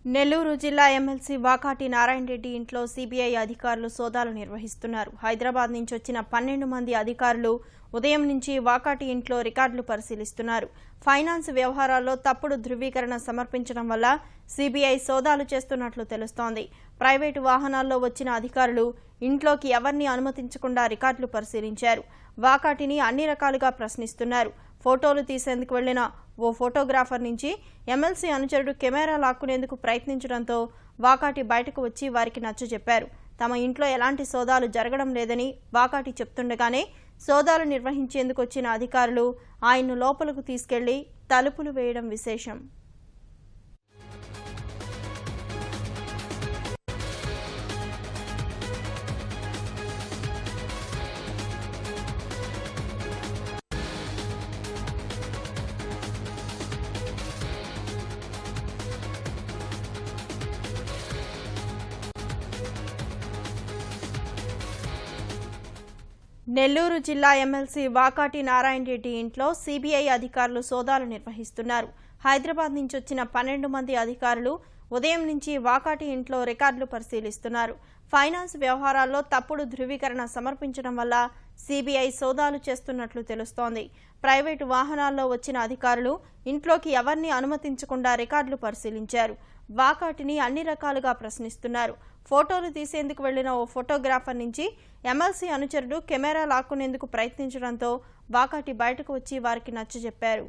నెల్లూరు జిల్లా ఎమ్మెల్సీ వాకాటి నారాయణ రెడ్డి ఇంట్లో సిబిఐ అధికారులు సోదాలు నిర్వహిస్తున్నారు. హైదరాబాద్ నుంచి వచ్చిన 12 మంది అధికారులు ఉదయం నుంచి వాకాటి ఇంట్లో రికార్డులు పరిశీలిస్తున్నారు. ఫైనాన్స్ వ్యవహారాల్లో తప్పుడు ధృవీకరణ సమర్పించడం వల్ల సిబిఐ సోదాలు చేస్తున్నట్లు తెలుస్తోంది. ప్రైవేటు వాహనాల్లో వచ్చిన అధికారులు ఇంట్లోకి ఎవరిని అనుమతించకుండా రికార్డులు పరిశీలించారు. వాకాటిని అన్ని రకాలుగా ప్రశ్నిస్తున్నారు. ఫోటోలు తీసేందుకు వెళ్లిన ఓ ఫోటోగ్రాఫర్ నుంచి ఎమ్మెల్సీ అనుచరుడు కెమెరా లాక్కునేందుకు ప్రయత్నించడంతో వాకాటి బయటకు వచ్చి వారికి నచ్చజెప్పారు. తమ ఇంట్లో ఎలాంటి సోదాలు జరగడం లేదని వాకాటి చెప్తుండగానే సోదాలు నిర్వహించేందుకు వచ్చిన అధికారులు ఆయన్ను లోపలకు తీసుకెళ్లి తలుపులు వేయడం విశేషం. నెల్లూరు జిల్లా ఎమ్మెల్సీ వాకాటి నారాయణ రెడ్డి ఇంట్లో సిబిఐ అధికారులు సోదాలు నిర్వహిస్తున్నారు. హైదరాబాద్ నుంచి వచ్చిన 12 మంది అధికారులు ఉదయం నుంచి వాకాటి ఇంట్లో రికార్డులు పరిశీలిస్తున్నారు. ఫైనాన్స్ వ్యవహారాల్లో తప్పుడు ధృవీకరణ సమర్పించడం వల్ల సిబిఐ సోదాలు చేస్తున్నట్లు తెలుస్తోంది. ప్రైవేటు వాహనాల్లో వచ్చిన అధికారులు ఇంట్లోకి ఎవరిని అనుమతించకుండా రికార్డులు పరిశీలించారు. వాకాటిని అన్ని రకాలుగా ప్రశ్నిస్తున్నారు. ఫోటోలు తీసేందుకు వెళ్లిన ఓ ఫోటోగ్రాఫర్ నుంచి ఎమ్మెల్సీ అనుచరుడు కెమెరా లాక్కునేందుకు ప్రయత్నించడంతో వాకాటి బయటకు వచ్చి వారికి నచ్చజెప్పారు.